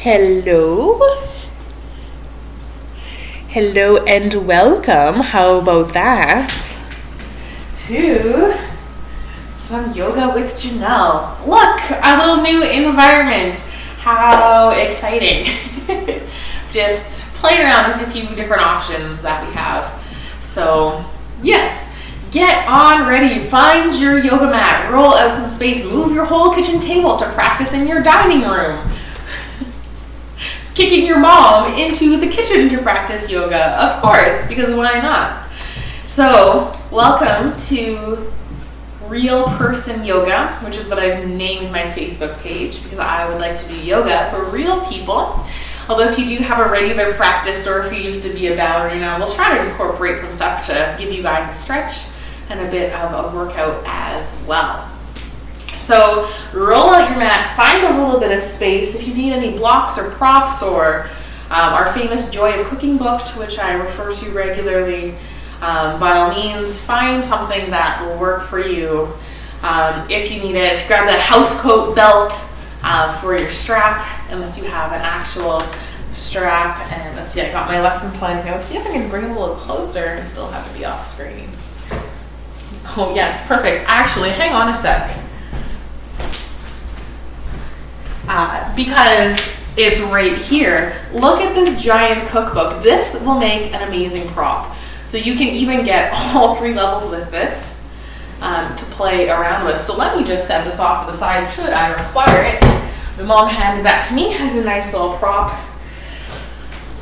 Hello. Hello and welcome. How about that? To some yoga with Janelle. Look, a little new environment. How exciting. Just playing around with a few different options that we have. So, yes. Get on ready, find your yoga mat, roll out some space, move your whole kitchen table to practice in your dining room. Kicking your mom into the kitchen to practice yoga, of course, because why not? So, welcome to Real Person Yoga, which is what I've named my Facebook page, because I would like to do yoga for real people. Although if you do have a regular practice or if you used to be a ballerina, we'll try to incorporate some stuff to give you guys a stretch and a bit of a workout as well. So roll out your mat, find a little bit of space. If you need any blocks or props or our famous Joy of Cooking book, to which I refer to regularly, by all means, find something that will work for you. If you need it, grab the house coat belt for your strap, unless you have an actual strap. And let's see, I got my lesson plan here. Let's see if I can bring it a little closer and still have it be off screen. Oh yes, perfect. Actually, hang on a sec. Because it's right here. Look at this giant cookbook. This will make an amazing prop. So you can even get all 3 levels with this to play around with. So let me just set this off to the side should I require it. My mom handed that to me as a nice little prop.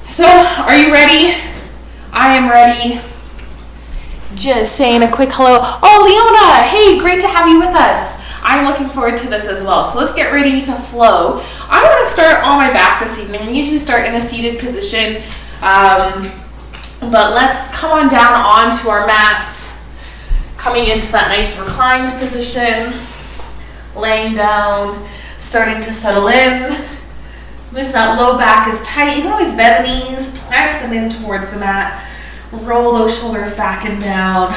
So, are you ready? I am ready. Just saying a quick hello. Oh, Leona, hey, great to have you with us. I'm looking forward to this as well. So let's get ready to flow. I want to start on my back this evening. We usually start in a seated position, but let's come on down onto our mats, coming into that nice reclined position, laying down, starting to settle in. If that low back is tight, you can always bend the knees, plant them in towards the mat. Roll those shoulders back and down.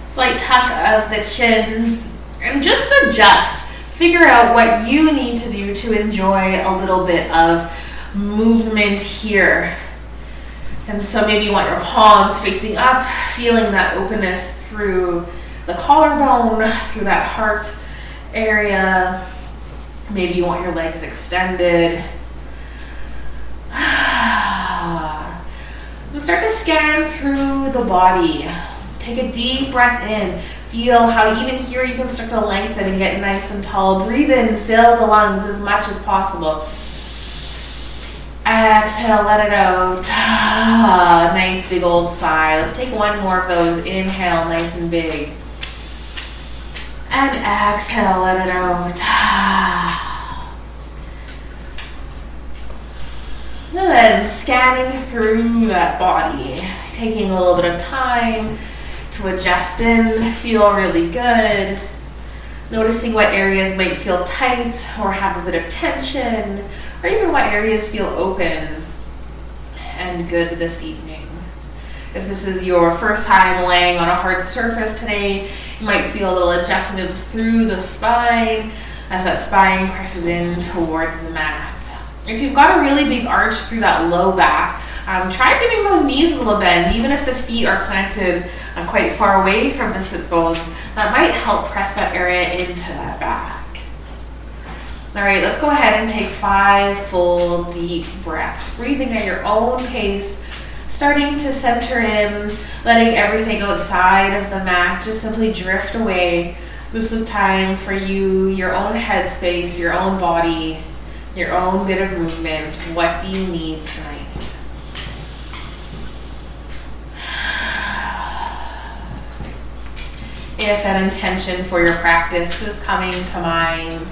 Slight tuck of the chin. And just adjust. Figure out what you need to do to enjoy a little bit of movement here. And so maybe you want your palms facing up, feeling that openness through the collarbone, through that heart area. Maybe you want your legs extended. And start to scan through the body. Take a deep breath in. Feel how even here you can start to lengthen and get nice and tall. Breathe in, fill the lungs as much as possible. Exhale, let it out. Nice big old sigh. Let's take one more of those. Inhale, nice and big. And exhale, let it out. And then scanning through that body, taking a little bit of time to adjust in, feel really good. Noticing what areas might feel tight or have a bit of tension, or even what areas feel open and good this evening. If this is your first time laying on a hard surface today, you might feel a little adjustments through the spine as that spine presses in towards the mat. If you've got a really big arch through that low back, try giving those knees a little bend, even if the feet are planted quite far away from the sits bones. That might help press that area into that back. All right, let's go ahead and take 5 full deep breaths, breathing at your own pace, starting to center in, letting everything outside of the mat just simply drift away. This is time for you, your own headspace, your own body, your own bit of movement. What do you need tonight? If an intention for your practice is coming to mind,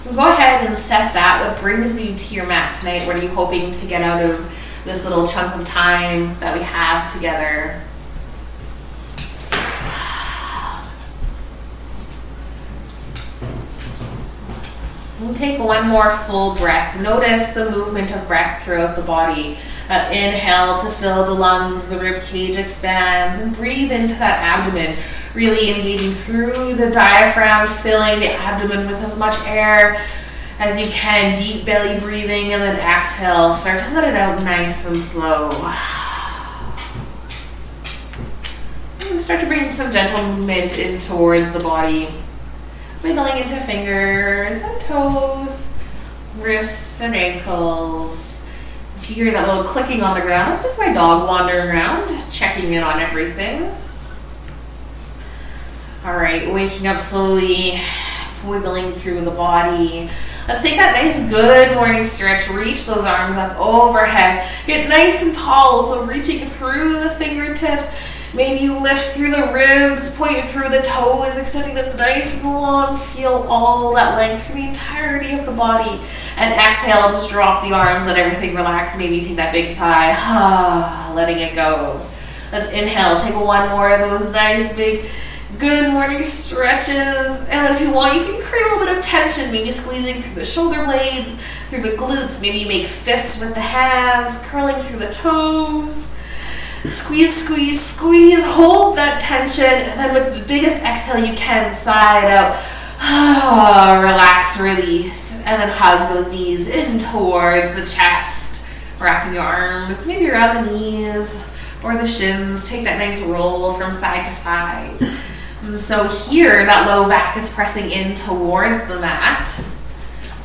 go ahead and set that. What brings you to your mat tonight? What are you hoping to get out of this little chunk of time that we have together? And take one more full breath. Notice the movement of breath throughout the body. Inhale to fill the lungs, the rib cage expands, and breathe into that abdomen. Really engaging through the diaphragm, filling the abdomen with as much air as you can. Deep belly breathing, and then exhale. Start to let it out nice and slow. And start to bring some gentle movement in towards the body. Wiggling into fingers and toes, wrists and ankles. If you hear that little clicking on the ground, that's just my dog wandering around, checking in on everything. All right, waking up slowly, wiggling through the body. Let's take that nice good morning stretch. Reach those arms up overhead. Get nice and tall, so reaching through the fingertips. Maybe you lift through the ribs, point through the toes, extending them nice and long. Feel all that length through the entirety of the body. And exhale, just drop the arms, let everything relax. Maybe you take that big sigh, letting it go. Let's inhale, take one more of those nice big good morning stretches. And if you want, you can create a little bit of tension, maybe squeezing through the shoulder blades, through the glutes. Maybe you make fists with the hands, curling through the toes. Squeeze, squeeze, squeeze. Hold that tension. And then with the biggest exhale you can, side out. Relax, release. And then hug those knees in towards the chest. Wrapping your arms maybe around the knees or the shins. Take that nice roll from side to side. And so here, that low back is pressing in towards the mat.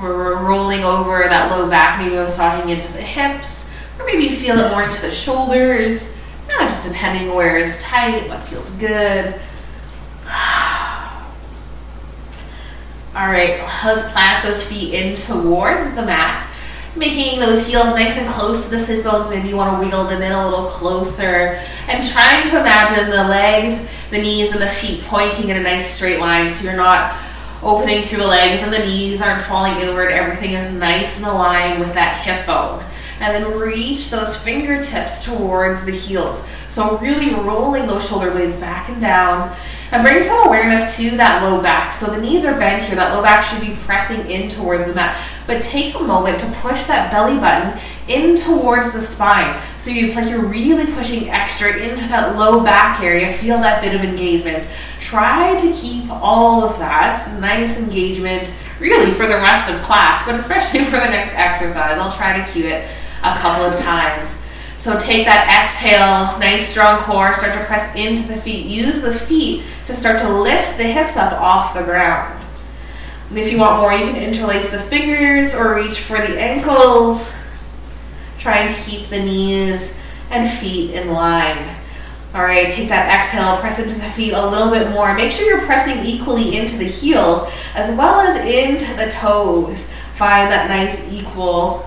We're rolling over that low back, maybe massaging into the hips. Or maybe you feel it more into the shoulders. Just depending where is tight, what feels good. All right, let's plant those feet in towards the mat, making those heels nice and close to the sit bones. Maybe you want to wiggle them in a little closer, and trying to imagine the legs, the knees, and the feet pointing in a nice straight line, so you're not opening through the legs and the knees aren't falling inward. Everything is nice and aligned with that hip bone. And then reach those fingertips towards the heels. So really rolling those shoulder blades back and down. And bring some awareness to that low back. So the knees are bent here. That low back should be pressing in towards the mat. But take a moment to push that belly button in towards the spine. So it's like you're really pushing extra into that low back area. Feel that bit of engagement. Try to keep all of that nice engagement really for the rest of class, but especially for the next exercise. I'll try to cue it a couple of times. So take that exhale, nice strong core, start to press into the feet. Use the feet to start to lift the hips up off the ground. And if you want more, you can interlace the fingers or reach for the ankles, trying to keep the knees and feet in line. All right, take that exhale, press into the feet a little bit more. Make sure you're pressing equally into the heels as well as into the toes. Find that nice equal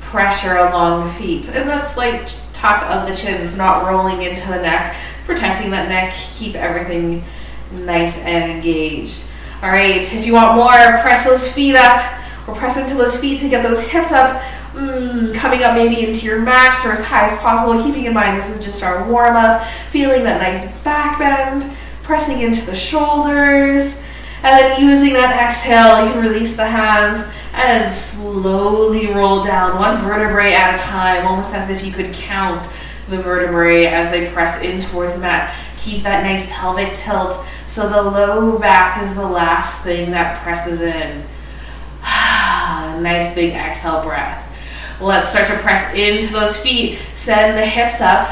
pressure along the feet. And that slight tuck of the chins, not rolling into the neck, protecting that neck, keep everything nice and engaged. All right, if you want more, press those feet up. We're pressing to those feet to get those hips up, coming up maybe into your max or as high as possible, keeping in mind this is just our warm-up, feeling that nice back bend, pressing into the shoulders, and then using that exhale, you can release the hands and slowly roll down one vertebrae at a time, almost as if you could count the vertebrae as they press in towards the mat. Keep that nice pelvic tilt so the low back is the last thing that presses in. Nice big exhale breath. Let's start to press into those feet, send the hips up,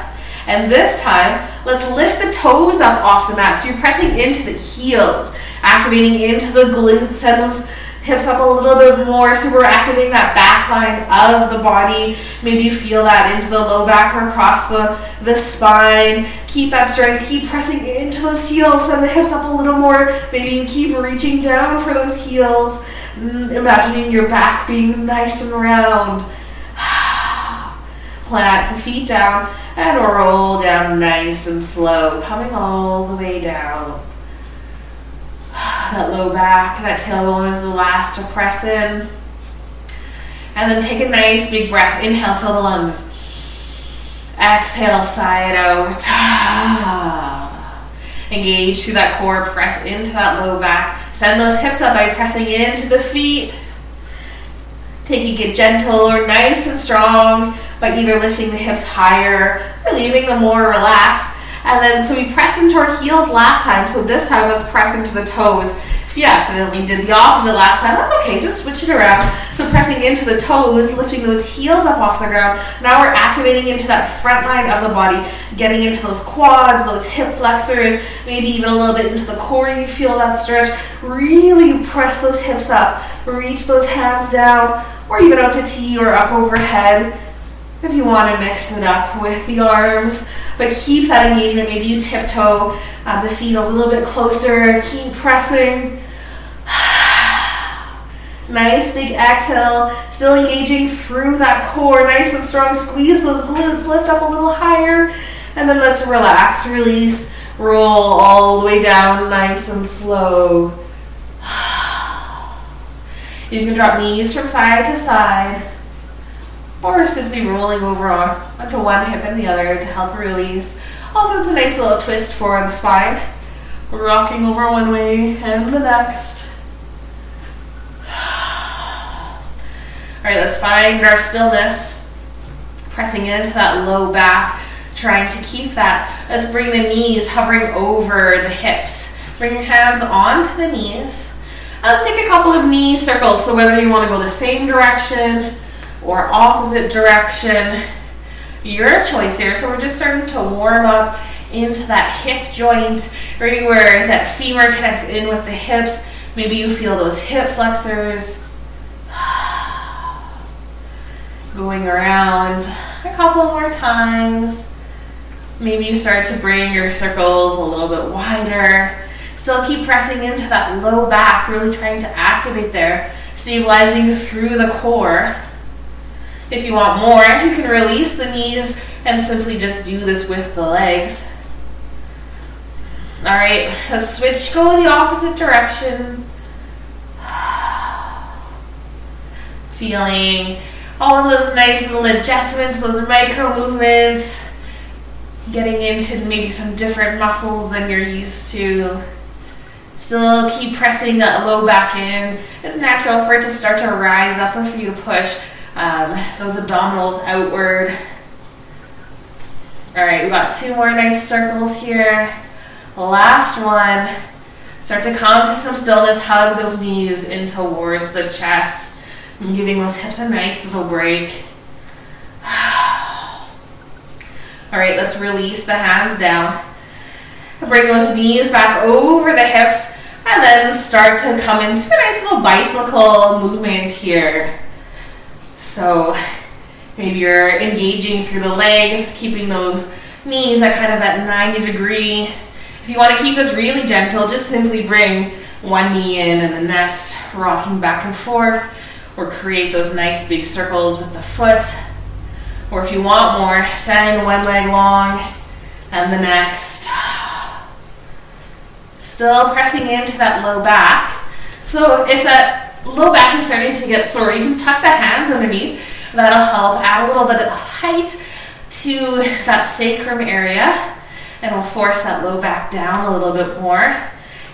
and this time let's lift the toes up off the mat. So you're pressing into the heels, activating into the glutes, send those hips up a little bit more, so we're activating that back line of the body. Maybe you feel that into the low back or across the spine. Keep that strength, keep pressing into those heels, send the hips up a little more. Maybe you keep reaching down for those heels, imagining your back being nice and round. Plant the feet down and roll down nice and slow, coming all the way down. That low back, that tailbone is the last to press in. And then take a nice big breath. Inhale, fill the lungs. Exhale, sigh it out. Engage through that core, press into that low back. Send those hips up by pressing into the feet. Taking it gentle or nice and strong by either lifting the hips higher or leaving them more relaxed. And then, so we pressed into our heels last time, so this time let's press into the toes. you accidentally did the opposite last time, that's okay, just switch it around. So pressing into the toes, lifting those heels up off the ground. Now we're activating into that front line of the body, getting into those quads, those hip flexors, maybe even a little bit into the core. You feel that stretch. Really press those hips up, reach those hands down, or even out to T or up overhead if you want to mix it up with the arms. But keep that engagement. Maybe you tiptoe the feet a little bit closer. Keep pressing. Nice big exhale. Still engaging through that core. Nice and strong. Squeeze those glutes. Lift up a little higher. And then let's relax, release, roll all the way down nice and slow. You can drop knees from side to side, or simply rolling over onto one hip and the other to help release. Also, it's a nice little twist for the spine. Rocking over one way and the next. All right, let's find our stillness. Pressing into that low back, trying to keep that. Let's bring the knees hovering over the hips. Bring your hands onto the knees. Let's take a couple of knee circles. So whether you want to go the same direction or opposite direction, your choice here. So we're just starting to warm up into that hip joint, right where that femur connects in with the hips. Maybe you feel those hip flexors. Going around a couple more times. Maybe you start to bring your circles a little bit wider. Still keep pressing into that low back, really trying to activate there, stabilizing through the core. If you want more, you can release the knees and simply just do this with the legs. All right, let's switch, go the opposite direction. Feeling all of those nice little adjustments, those micro movements, getting into maybe some different muscles than you're used to. Still keep pressing that low back in. It's natural for it to start to rise up or for you to push those abdominals outward. All right, we got two more nice circles here. Last one. Start to come to some stillness. Hug those knees in towards the chest. And giving those hips a nice little break. All right, let's release the hands down. Bring those knees back over the hips and then start to come into a nice little bicycle movement here. So maybe you're engaging through the legs, keeping those knees at kind of that 90 degree. If you want to keep this really gentle, just simply bring one knee in and the next, rocking back and forth, or create those nice big circles with the foot. Or if you want more, send one leg long and the next. Still pressing into that low back. So if that low back is starting to get sore, you can tuck the hands underneath. That'll help add a little bit of height to that sacrum area, and will force that low back down a little bit more.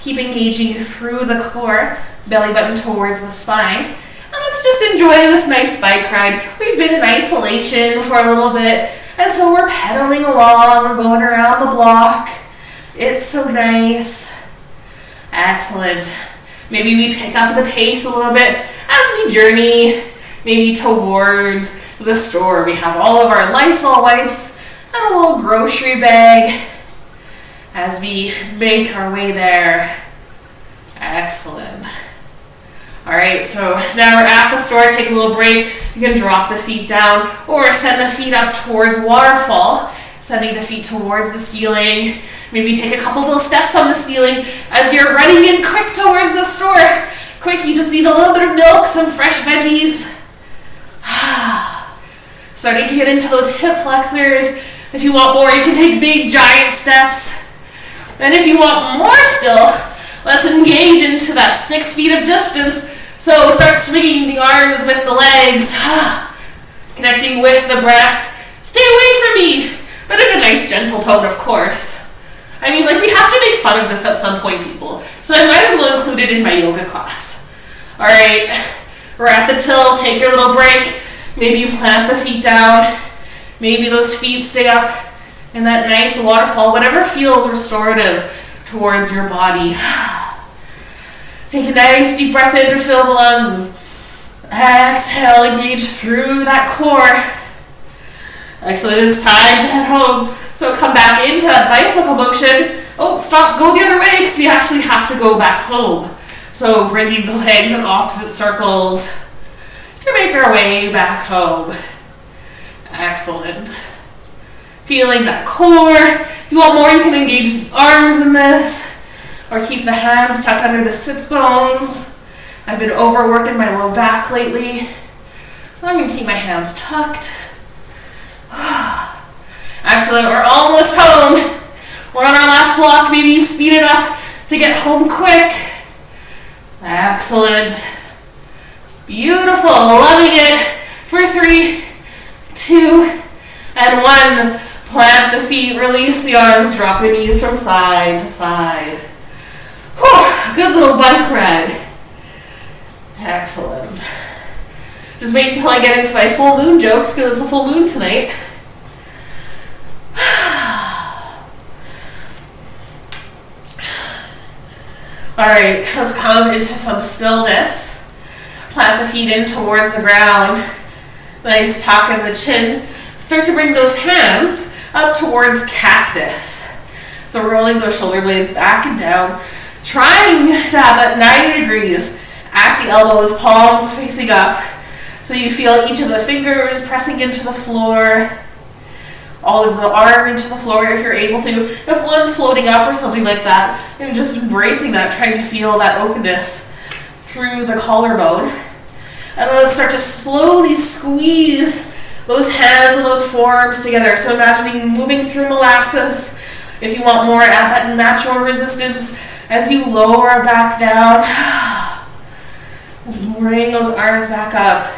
Keep engaging through the core, belly button towards the spine. And let's just enjoy this nice bike ride. We've been in isolation for a little bit, and so we're pedaling along, we're going around the block. It's so nice. Excellent. Maybe we pick up the pace a little bit as we journey maybe towards the store. We have all of our Lysol wipes and a little grocery bag as we make our way there. Excellent. All right, so now we're at the store. Take a little break. You can drop the feet down or send the feet up towards waterfall, sending the feet towards the ceiling. Maybe take a couple little steps on the ceiling as you're running in quick towards the store. Quick, you just need a little bit of milk, some fresh veggies. Starting to get into those hip flexors. If you want more, you can take big, giant steps. And if you want more still, let's engage into that 6 feet of distance. So start swinging the arms with the legs. Connecting with the breath. Stay away from me, but in a nice, gentle tone, of course. I mean, like, we have to make fun of this at some point, people. So I might as well include it in my yoga class. All right, we're at the till. Take your little break. Maybe you plant the feet down. Maybe those feet stay up in that nice waterfall, whatever feels restorative towards your body. Take a nice deep breath in to fill the lungs. Exhale, engage through that core. Excellent, it's time to head home. So come back into that bicycle motion. Oh, stop, go the other way because we actually have to go back home. So bringing the legs in opposite circles to make our way back home. Excellent. Feeling that core. If you want more, you can engage the arms in this or keep the hands tucked under the sits bones. I've been overworking my low back lately, so I'm going to keep my hands tucked. Excellent, we're almost home. We're on our last block. Maybe you speed it up to get home quick. Excellent. Beautiful, loving it. For 3, 2, and 1. Plant the feet, release the arms, drop the knees from side to side. Whew, good little bike ride. Excellent. Just wait until I get into my full moon jokes because it's a full moon tonight. Alright, let's come into some stillness. Plant the feet in towards the ground. Nice tuck of the chin. Start to bring those hands up towards cactus. So rolling those shoulder blades back and down. Trying to have that 90 degrees at the elbows, palms facing up. So you feel each of the fingers pressing into the floor. All of the arm into the floor if you're able to. If one's floating up or something like that, and just embracing that, trying to feel that openness through the collarbone. And then let's start to slowly squeeze those hands and those forearms together. So imagining moving through molasses. If you want more, add that natural resistance as you lower back down. Bring those arms back up.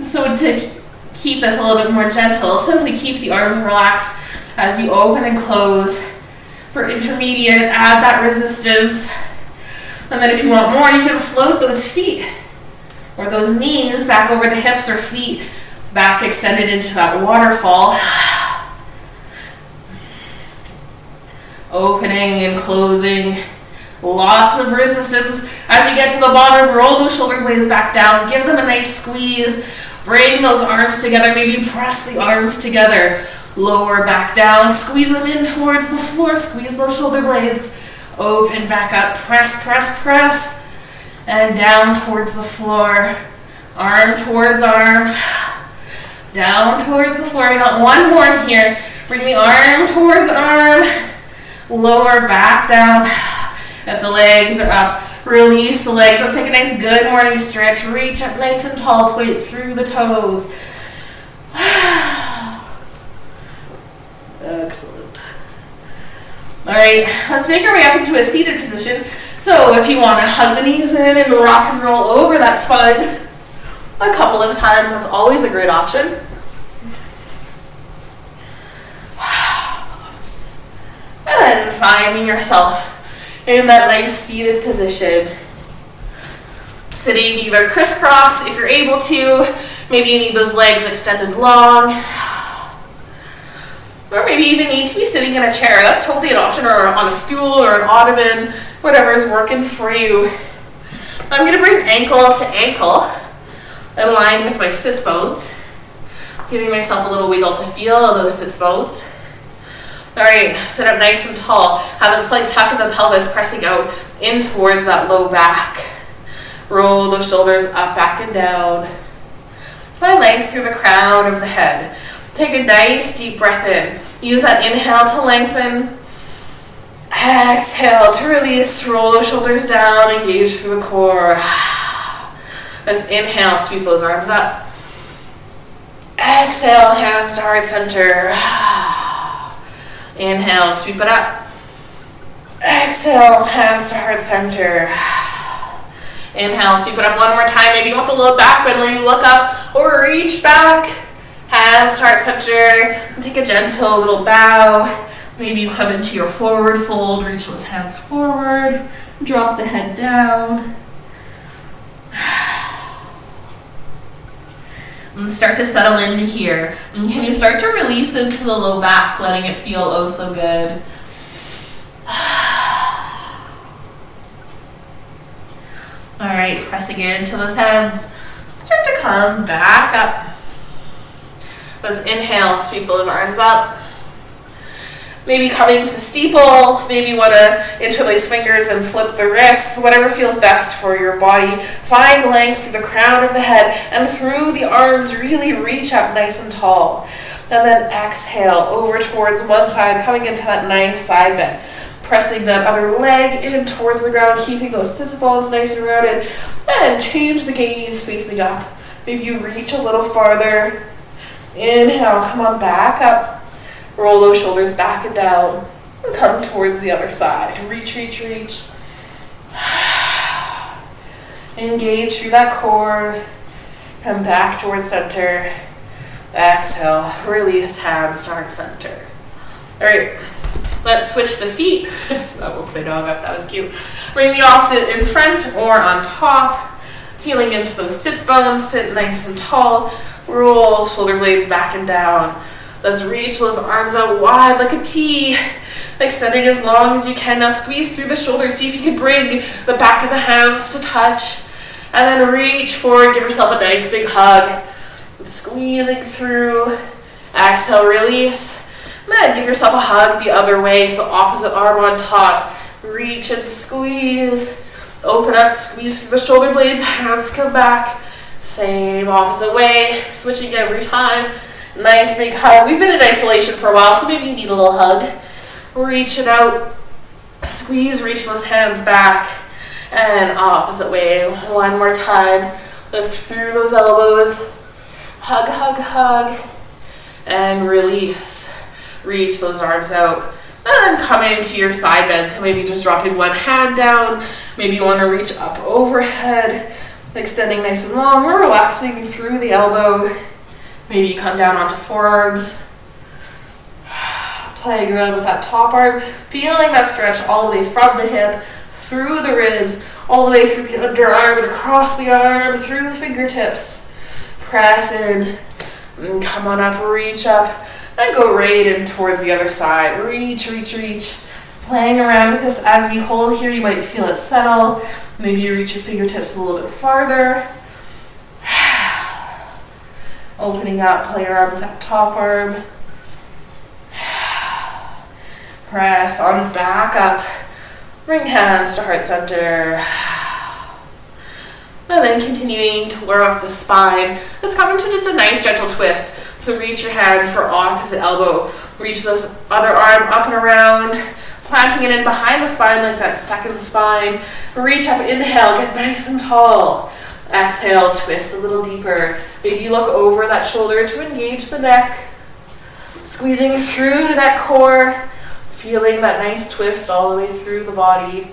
So to keep this a little bit more gentle, simply keep the arms relaxed as you open and close. For intermediate, add that resistance. And then if you want more, you can float those feet or those knees back over the hips or feet back extended into that waterfall. Opening and closing. Lots of resistance. As you get to the bottom, roll those shoulder blades back down. Give them a nice squeeze. Bring those arms together. Maybe press the arms together. Lower back down. Squeeze them in towards the floor. Squeeze those shoulder blades. Open back up. Press, press, press. And down towards the floor. Arm towards arm. Down towards the floor. We got one more here. Bring the arm towards arm. Lower back down. If the legs are up, release the legs. Let's take a nice good morning stretch. Reach up nice and tall. Point through the toes. Excellent. All right, let's make our way up into a seated position. So if you want to hug the knees in and rock and roll over, that's fine. A couple of times, that's always a great option. And then finding yourself in that nice seated position. Sitting either crisscross if you're able to. Maybe you need those legs extended long. Or maybe you even need to be sitting in a chair. That's totally an option, or on a stool or an ottoman, whatever is working for you. I'm going to bring ankle up to ankle, aligned with my sits bones. Giving myself a little wiggle to feel those sits bones. All right, sit up nice and tall. Have a slight tuck of the pelvis pressing out in towards that low back. Roll those shoulders up, back, and down. Find length through the crown of the head. Take a nice deep breath in. Use that inhale to lengthen. Exhale to release. Roll those shoulders down. Engage through the core. Let's inhale, sweep those arms up. Exhale, hands to heart center. Inhale, sweep it up. Exhale, hands to heart center. Inhale, sweep it up one more time. Maybe you want the low back bend where you look up or reach back. Hands to heart center. And take a gentle little bow. Maybe you come into your forward fold. Reach those hands forward. Drop the head down. And start to settle in here. And can you start to release into the low back, letting it feel oh so good. All right, pressing into those hands. Start to come back up. Let's inhale, sweep those arms up. Maybe coming to steeple, maybe want to interlace fingers and flip the wrists, whatever feels best for your body. Find length through the crown of the head and through the arms, really reach up nice and tall. And then exhale over towards one side, coming into that nice side bend. Pressing that other leg in towards the ground, keeping those sits bones nice and rounded. And change the gaze facing up. Maybe you reach a little farther. Inhale, come on back up. Roll those shoulders back and down. And come towards the other side. Reach, reach, reach. Engage through that core. Come back towards center. Exhale, release hands to heart center. All right, let's switch the feet. That woke my dog up, that was cute. Bring the opposite in front or on top. Feeling into those sits bones, sit nice and tall. Roll shoulder blades back and down. Let's reach those arms out wide like a T, extending as long as you can. Now squeeze through the shoulders. See if you can bring the back of the hands to touch. And then reach forward, give yourself a nice big hug. Squeezing through. Exhale, release. And then give yourself a hug the other way. So opposite arm on top. Reach and squeeze. Open up, squeeze through the shoulder blades. Hands come back. Same opposite way. Switching every time. Nice big hug. We've been in isolation for a while, so maybe you need a little hug. Reach it out. Squeeze, reach those hands back. And opposite way. One more time. Lift through those elbows. Hug, hug, hug. And release. Reach those arms out. And then come into your side bend. So maybe just dropping one hand down. Maybe you want to reach up overhead. Extending nice and long. We're relaxing through the elbow. Maybe you come down onto forearms. Playing around with that top arm. Feeling that stretch all the way from the hip, through the ribs, all the way through the underarm and across the arm, through the fingertips. Press in. And come on up, reach up. And go right in towards the other side. Reach, reach, reach. Playing around with this as we hold here. You might feel it settle. Maybe you reach your fingertips a little bit farther. Opening up, play around with that top arm. Press on back up. Bring hands to heart center. And then continuing to warm up the spine. Let's come into just a nice gentle twist. So reach your hand for opposite elbow. Reach this other arm up and around. Planting it in behind the spine like that second spine. Reach up, inhale, get nice and tall. Exhale, twist a little deeper. Maybe you look over that shoulder to engage the neck. Squeezing through that core. Feeling that nice twist all the way through the body.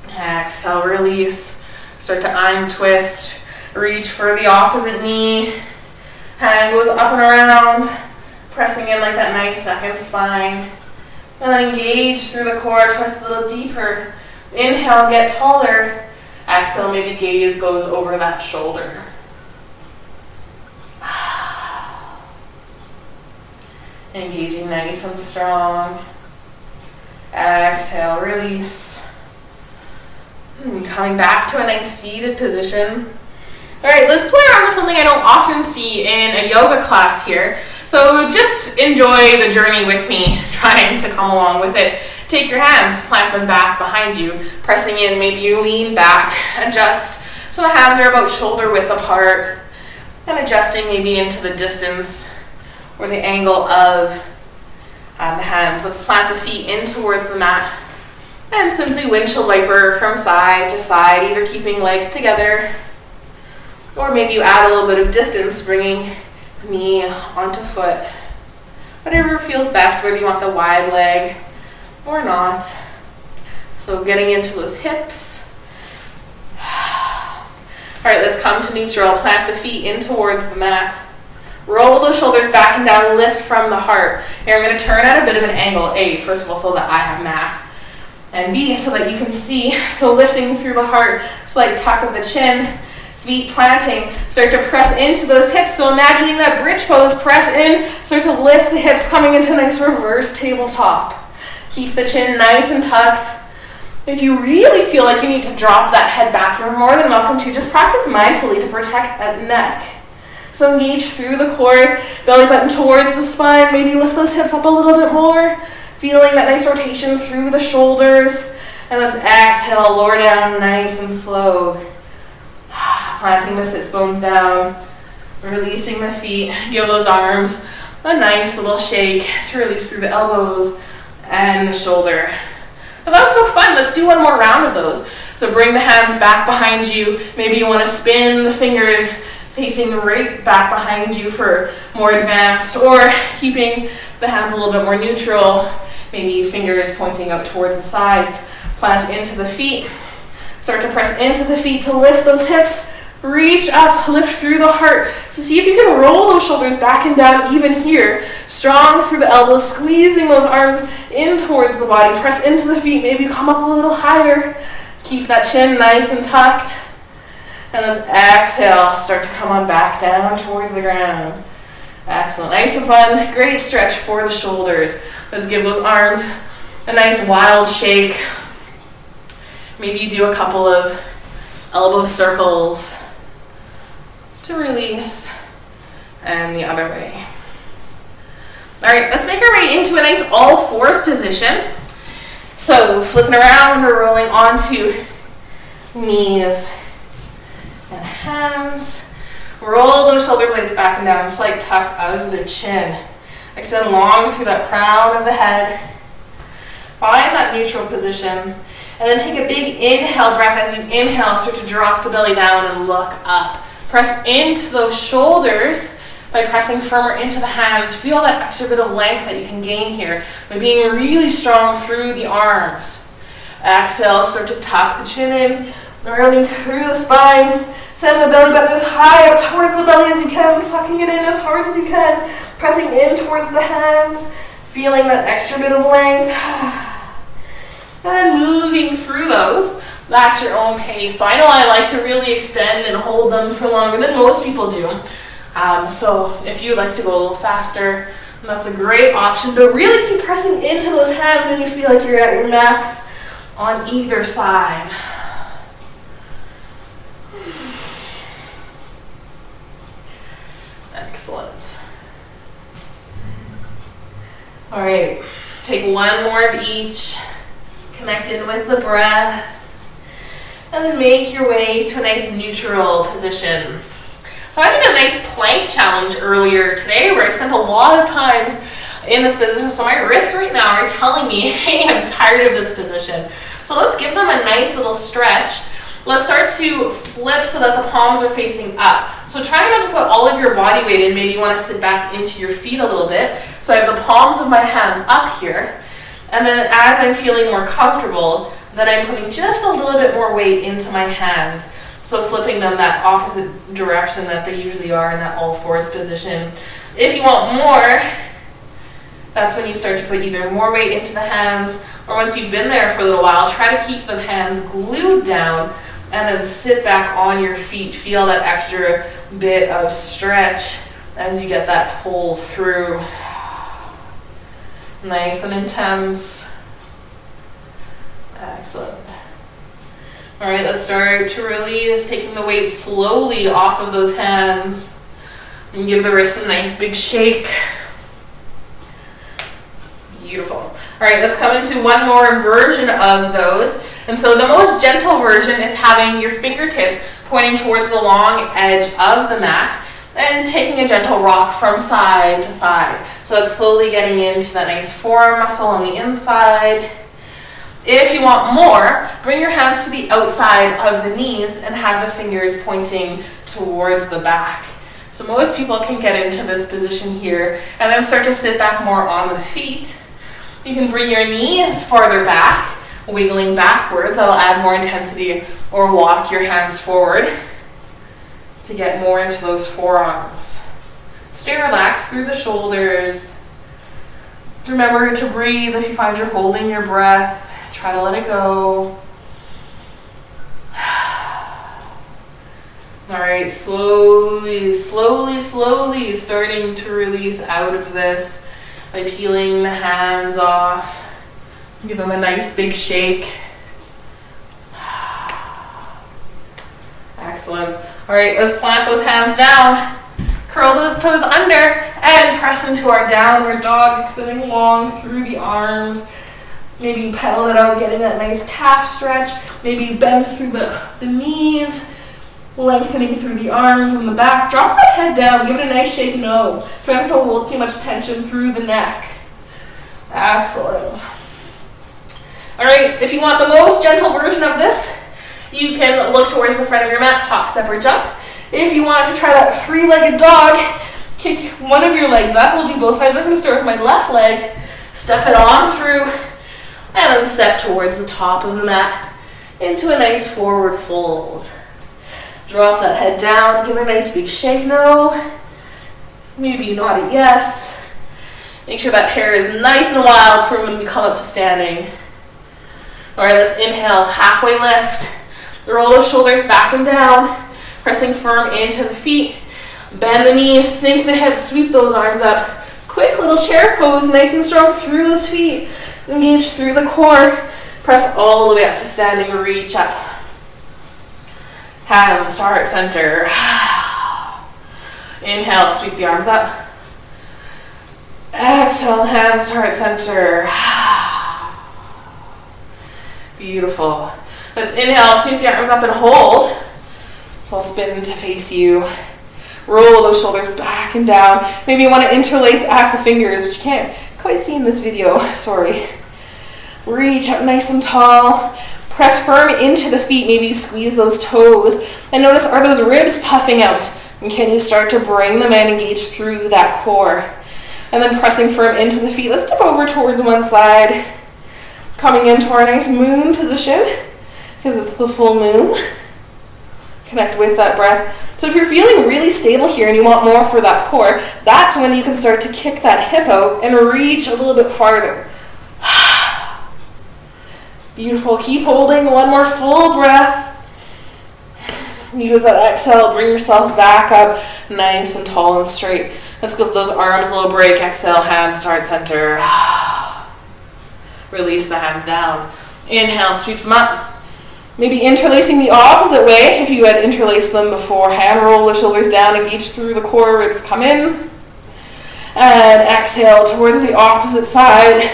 Exhale, release. Start to untwist. Reach for the opposite knee. Hand goes up and around. Pressing in like that nice second spine. And then engage through the core. Twist a little deeper. Inhale, get taller. Exhale, maybe gaze goes over that shoulder. Engaging nice and strong. Exhale, release. Coming back to a nice seated position. All right, let's play around with something I don't often see in a yoga class here. So just enjoy the journey with me, trying to come along with it. Take your hands, plant them back behind you, pressing in, maybe you lean back, adjust so the hands are about shoulder width apart, and adjusting maybe into the distance or the angle of the hands. Let's plant the feet in towards the mat and simply windshield wiper from side to side, either keeping legs together or maybe you add a little bit of distance, bringing knee onto foot. Whatever feels best, whether you want the wide leg or not. So getting into those hips. All right, let's come to neutral. Plant the feet in towards the mat. Roll those shoulders back and down, lift from the heart. Here I'm going to turn at a bit of an angle. A, first of all, so that I have mat. And B, so that you can see. So lifting through the heart, slight tuck of the chin. Feet planting, start to press into those hips. So imagining that bridge pose, press in, start to lift the hips, coming into a nice reverse tabletop. Keep the chin nice and tucked. If you really feel like you need to drop that head back, you're more than welcome to. Just practice mindfully to protect that neck. So engage through the core, belly button towards the spine. Maybe lift those hips up a little bit more. Feeling that nice rotation through the shoulders. And let's exhale, lower down nice and slow. Planting the sits bones down. Releasing the feet. Give those arms a nice little shake to release through the elbows and the shoulder. But that was so fun. Let's do one more round of those. So bring the hands back behind you. Maybe you want to spin the fingers facing right back behind you for more advanced, or keeping the hands a little bit more neutral. Maybe fingers pointing out towards the sides. Plant into the feet. Start to press into the feet to lift those hips. Reach up, lift through the heart. So see if you can roll those shoulders back and down even here. Strong through the elbows, squeezing those arms in towards the body. Press into the feet, maybe come up a little higher. Keep that chin nice and tucked. And let's exhale, start to come on back down towards the ground. Excellent, nice and fun, great stretch for the shoulders. Let's give those arms a nice wild shake. Maybe you do a couple of elbow circles to release, and the other way. All right, let's make our way into a nice all fours position. So flipping around or rolling onto knees and hands. Roll those shoulder blades back and down, slight tuck of the chin. Extend long through that crown of the head. Find that neutral position. And then take a big inhale breath. As you inhale, start to drop the belly down and look up. Press into those shoulders by pressing firmer into the hands. Feel that extra bit of length that you can gain here by being really strong through the arms. Exhale, start to tuck the chin in, rounding through the spine. Send the belly button as high up towards the belly as you can, sucking it in as hard as you can, pressing in towards the hands, feeling that extra bit of length. And moving through those at your own pace. So I know I like to really extend and hold them for longer than most people do. So if you'd like to go a little faster, that's a great option. But really keep pressing into those hands when you feel like you're at your max on either side. Excellent. All right, take one more of each. Connect in with the breath. And then make your way to a nice neutral position. So I did a nice plank challenge earlier today where I spent a lot of times in this position. So my wrists right now are telling me, hey, I'm tired of this position. So let's give them a nice little stretch. Let's start to flip so that the palms are facing up. So try not to put all of your body weight in. Maybe you want to sit back into your feet a little bit. So I have the palms of my hands up here. And then as I'm feeling more comfortable, then I'm putting just a little bit more weight into my hands. So flipping them that opposite direction that they usually are in that all fours position. If you want more, that's when you start to put either more weight into the hands, or once you've been there for a little while, try to keep the hands glued down and then sit back on your feet. Feel that extra bit of stretch as you get that pull through. Nice and intense. Excellent. All right, let's start to release, taking the weight slowly off of those hands. And give the wrists a nice big shake. Beautiful. All right, let's come into one more version of those. And so the most gentle version is having your fingertips pointing towards the long edge of the mat and taking a gentle rock from side to side. So that's slowly getting into that nice forearm muscle on the inside. If you want more, bring your hands to the outside of the knees and have the fingers pointing towards the back. So most people can get into this position here and then start to sit back more on the feet. You can bring your knees farther back, wiggling backwards. That'll add more intensity, or walk your hands forward to get more into those forearms. Stay relaxed through the shoulders. Remember to breathe. If you find you're holding your breath, try to let it go. All right, slowly starting to release out of this by peeling the hands off. Give them a nice big shake. Excellent. All right, let's plant those hands down. Curl those toes under and press into our downward dog, extending long through the arms. Maybe you pedal it out, getting that nice calf stretch. Maybe you bend through the knees, lengthening through the arms and the back. Drop that head down, give it a nice shake no. Try not to hold too much tension through the neck. Excellent. All right, if you want the most gentle version of this, you can look towards the front of your mat, hop, step, or jump. If you want to try that three-legged dog, kick one of your legs up. We'll do both sides. I'm going to start with my left leg, step it on through, and then step towards the top of the mat into a nice forward fold. Drop that head down, give it a nice big shake no. Maybe you nod it yes. Make sure that hair is nice and wild for when we come up to standing. All right, let's inhale, halfway lift. Roll those shoulders back and down. Pressing firm into the feet. Bend the knees, sink the hips, sweep those arms up. Quick little chair pose, nice and strong through those feet. Engage through the core. Press all the way up to standing, reach up. Hands heart center. Inhale, sweep the arms up. Exhale, hands heart center. Beautiful. Let's inhale, sweep the arms up and hold. So I'll spin to face you. Roll those shoulders back and down. Maybe you want to interlace at the fingers, which you can't quite see in this video, sorry. Reach up nice and tall. Press firm into the feet, maybe squeeze those toes. And notice, are those ribs puffing out? And can you start to bring them in, engage through that core? And then pressing firm into the feet. Let's step over towards one side. Coming into our nice moon position, because it's the full moon. Connect with that breath. So if you're feeling really stable here and you want more for that core, that's when you can start to kick that hip out and reach a little bit farther. Beautiful. Keep holding. One more full breath. Use that exhale. Bring yourself back up nice and tall and straight. Let's give those arms a little break. Exhale, hands to heart center. Release the hands down. Inhale, sweep them up. Maybe interlacing the opposite way if you had interlaced them beforehand. Roll the shoulders down, engage through the core, ribs come in. And exhale towards the opposite side.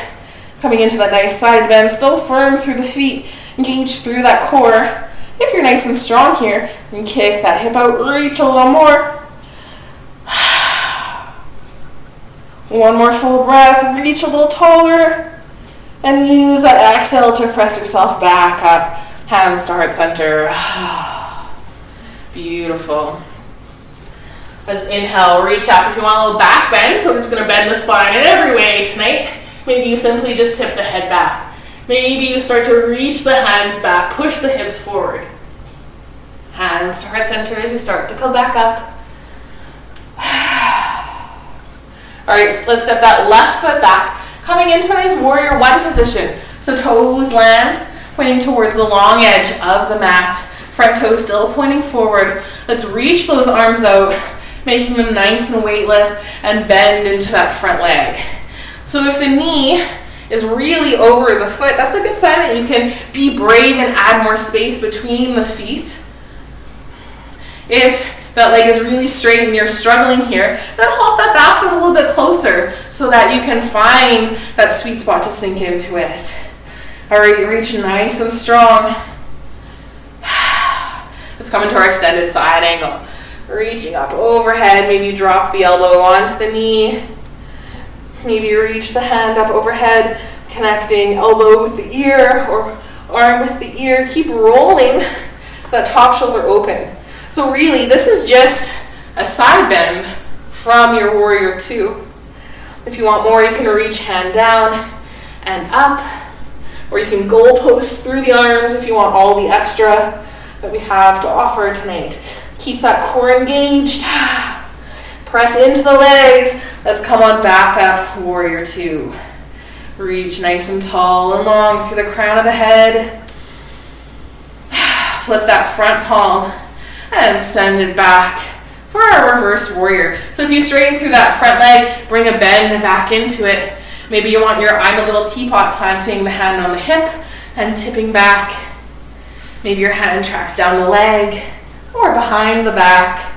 Coming into that nice side bend, still firm through the feet. Engage through that core. If you're nice and strong here, and kick that hip out, reach a little more. One more full breath, reach a little taller. And use that exhale to press yourself back up. Hands to heart center. Beautiful. Let's inhale, reach up. If you want a little back bend, so we're just going to bend the spine in every way tonight. Maybe you simply just tip the head back. Maybe you start to reach the hands back, push the hips forward. Hands to heart center as you start to come back up. All right, so let's step that left foot back, coming into a nice warrior one position. So toes land, pointing towards the long edge of the mat. Front toes still pointing forward. Let's reach those arms out, making them nice and weightless, and bend into that front leg. So if the knee is really over the foot, that's a good sign that you can be brave and add more space between the feet. If that leg is really straight and you're struggling here, then hop that back foot a little bit closer so that you can find that sweet spot to sink into it. All right, reach nice and strong. Let's come into our extended side angle. Reaching up overhead, maybe drop the elbow onto the knee. Maybe reach the hand up overhead, connecting elbow with the ear or arm with the ear. Keep rolling that top shoulder open. So really, this is just a side bend from your warrior two. If you want more, you can reach hand down and up, or you can goal post through the arms if you want all the extra that we have to offer tonight. Keep that core engaged. Press into the legs. Let's come on back up, warrior two. Reach nice and tall and long through the crown of the head. Flip that front palm and send it back for our reverse warrior. So if you straighten through that front leg, bring a bend back into it. Maybe you want your I'm a little teapot, planting the hand on the hip and tipping back. Maybe your hand tracks down the leg, or behind the back.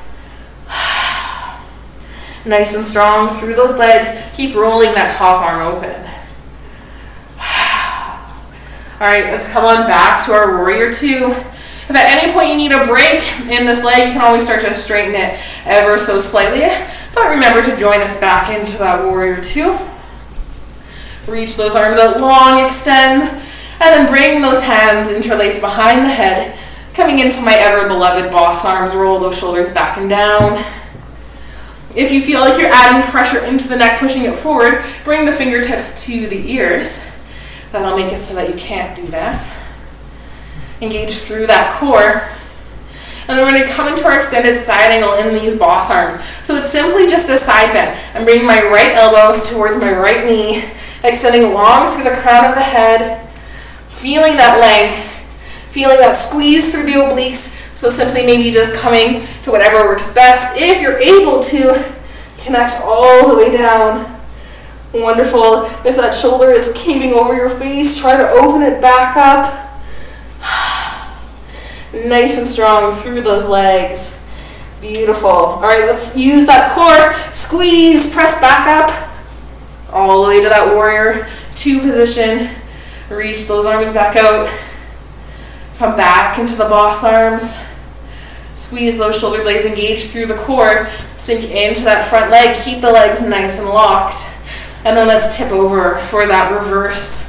Nice and strong through those legs. Keep rolling that top arm open. All right, let's come on back to our warrior two. If at any point you need a break in this leg, you can always start to straighten it ever so slightly. But remember to join us back into that warrior two. Reach those arms out long, extend, and then bring those hands interlaced behind the head. Coming into my ever-beloved boss arms, roll those shoulders back and down. If you feel like you're adding pressure into the neck, pushing it forward, bring the fingertips to the ears. That'll make it so that you can't do that. Engage through that core. And then we're going to come into our extended side angle in these boss arms. So it's simply just a side bend. I'm bringing my right elbow towards my right knee, extending long through the crown of the head, feeling that length, feeling that squeeze through the obliques. So simply maybe just coming to whatever works best. If you're able to, connect all the way down. Wonderful. If that shoulder is caving over your face, try to open it back up. Nice and strong through those legs. Beautiful. All right, let's use that core. Squeeze, press back up. All the way to that warrior two position. Reach those arms back out. Come back into the boss arms. Squeeze those shoulder blades, engage through the core. Sink into that front leg. Keep the legs nice and locked. And then let's tip over for that reverse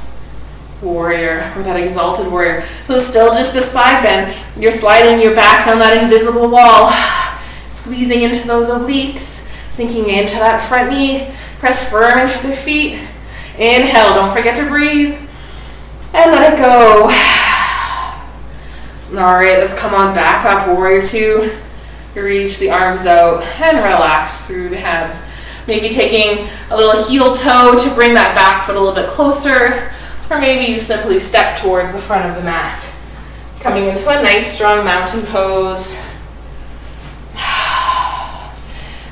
warrior, or that exalted warrior. So it's still just a side bend. You're sliding your back down that invisible wall. Squeezing into those obliques. Sinking into that front knee. Press firm into the feet. Inhale, don't forget to breathe. And let it go. All right, let's come on back up, warrior two. Reach the arms out and relax through the hands. Maybe taking a little heel toe to bring that back foot a little bit closer, or maybe you simply step towards the front of the mat. Coming into a nice strong mountain pose.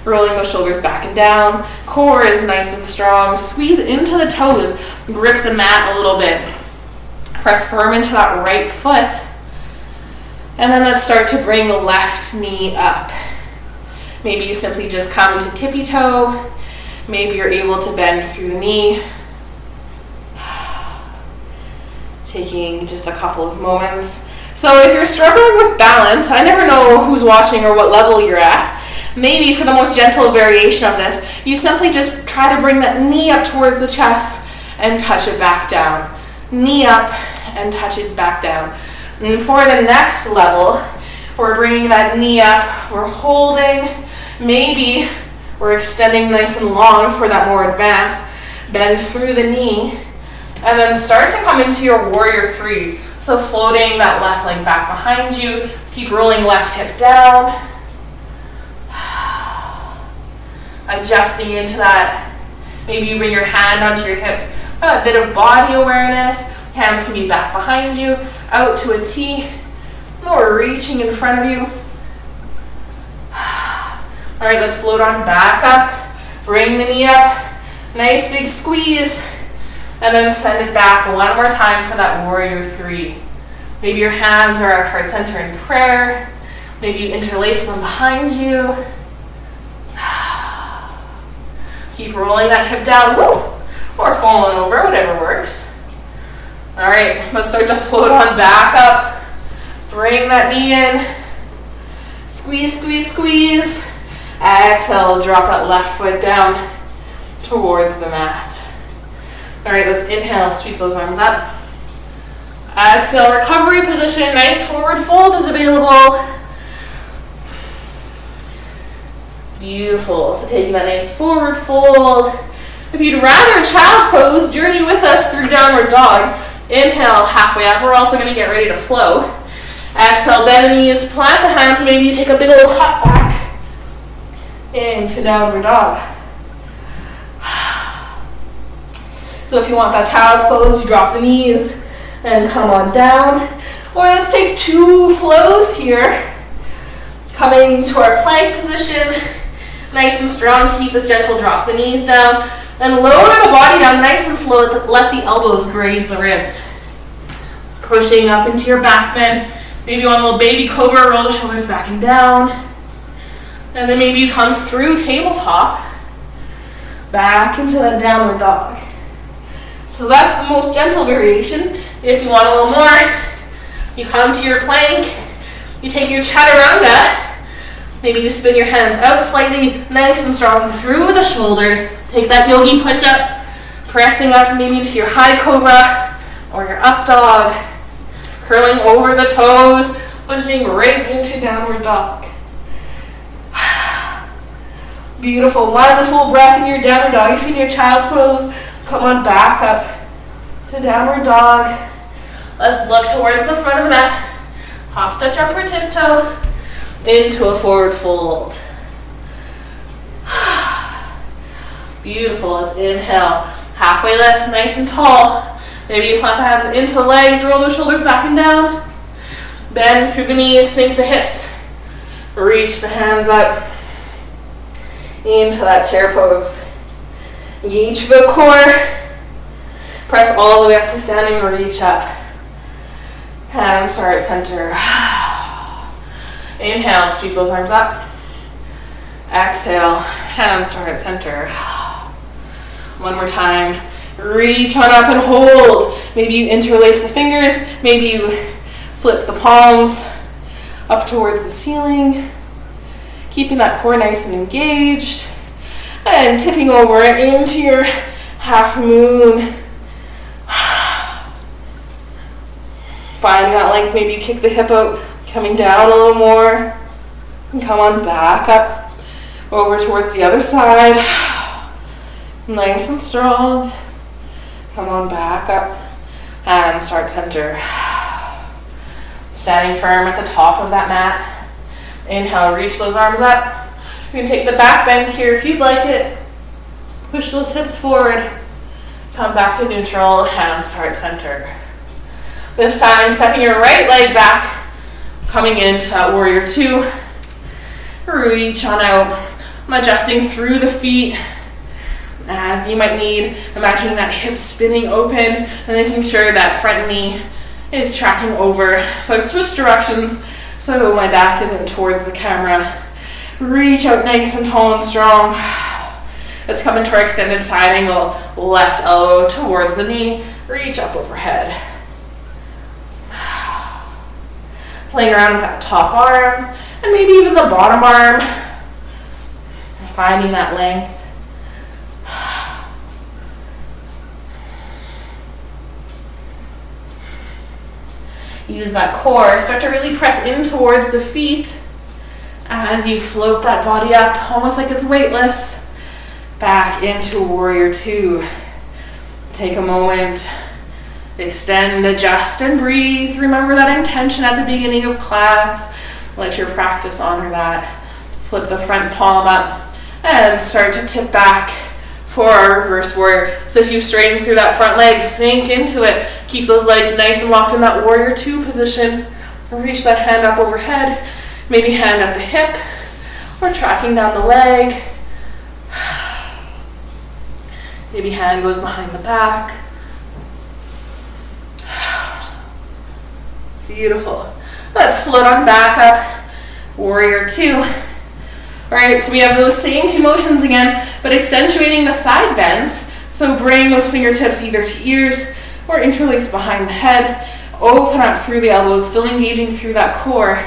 Rolling those shoulders back and down. Core is nice and strong. Squeeze into the toes. Grip the mat a little bit. Press firm into that right foot. And then let's start to bring the left knee up. Maybe you simply just come to tippy toe. Maybe you're able to bend through the knee. Taking just a couple of moments. So if you're struggling with balance, I never know who's watching or what level you're at. Maybe for the most gentle variation of this, you simply just try to bring that knee up towards the chest and touch it back down. Knee up and touch it back down. And for the next level, we're bringing that knee up, we're holding, maybe we're extending nice and long for that more advanced, bend through the knee, and then start to come into your warrior three. So floating that left leg back behind you, keep rolling left hip down, adjusting into that. Maybe you bring your hand onto your hip, a bit of body awareness, hands can be back behind you, out to a T, or reaching in front of you. All right, let's float on back up, bring the knee up, nice big squeeze, and then send it back one more time for that warrior three. Maybe your hands are at heart center in prayer, maybe you interlace them behind you. Keep rolling that hip down, or falling over, whatever works. All right, let's start to float on back up. Bring that knee in. Squeeze, squeeze, squeeze. Exhale, drop that left foot down towards the mat. All right, let's inhale, sweep those arms up. Exhale, recovery position. Nice forward fold is available. Beautiful. So taking that nice forward fold. If you'd rather child's pose, journey with us through downward dog. Inhale, halfway up. We're also going to get ready to flow. Exhale, bend the knees, plant the hands. Maybe you take a big old hop back into downward dog. So if you want that child's pose, you drop the knees and come on down. Or let's take two flows here. Coming to our plank position. Nice and strong. Keep this gentle. Drop the knees down. Then lower the body down nice and slow. Let the elbows graze the ribs. Pushing up into your back bend. Maybe you want a little baby cobra, roll the shoulders back and down. And then maybe you come through tabletop, back into that downward dog. So that's the most gentle variation. If you want a little more, you come to your plank, you take your chaturanga, maybe you spin your hands out slightly, nice and strong through the shoulders. Take that yogi push-up, pressing up maybe into your high cobra or your up dog, curling over the toes, pushing right into downward dog. Beautiful. One full breath in your downward dog. If you're in your child's pose, come on back up to downward dog. Let's look towards the front of the mat. Hop, stretch, upward tiptoe into a forward fold. Beautiful. Let's inhale. Halfway lift, nice and tall. Maybe you plant the hands into the legs, roll the shoulders back and down. Bend through the knees, sink the hips. Reach the hands up into that chair pose. Engage the core. Press all the way up to standing, reach up. Hands start center. Inhale, sweep those arms up. Exhale, hands start center. One more time. Reach on up and hold. Maybe you interlace the fingers. Maybe you flip the palms up towards the ceiling. Keeping that core nice and engaged. And tipping over into your half moon. Finding that length. Maybe you kick the hip out, coming down a little more. And come on back up over towards the other side. Nice and strong. Come on back up and start center. Standing firm at the top of that mat. Inhale, reach those arms up. You can take the back bend here if you'd like it. Push those hips forward. Come back to neutral, hands start center. This time, stepping your right leg back, coming into that warrior two. Reach on out. I'm adjusting through the feet as you might need. Imagining that hip spinning open and making sure that front knee is tracking over. So I've switched directions so my back isn't towards the camera. Reach out nice and tall and strong. Let's come into our extended side angle. Left elbow towards the knee. Reach up overhead. Playing around with that top arm and maybe even the bottom arm. Finding that length. Use that core. Start to really press in towards the feet as you float that body up, almost like it's weightless. Back into warrior two. Take a moment. Extend, adjust, and breathe. Remember that intention at the beginning of class. Let your practice honor that. Flip the front palm up and start to tip back for our reverse warrior. So if you straighten through that front leg, sink into it. Keep those legs nice and locked in that warrior two position. Reach that hand up overhead. Maybe hand at the hip or tracking down the leg. Maybe hand goes behind the back. Beautiful. Let's float on back up. Warrior two. Alright, so we have those same two motions again, but accentuating the side bends. So bring those fingertips either to ears or interlace behind the head. Open up through the elbows, still engaging through that core.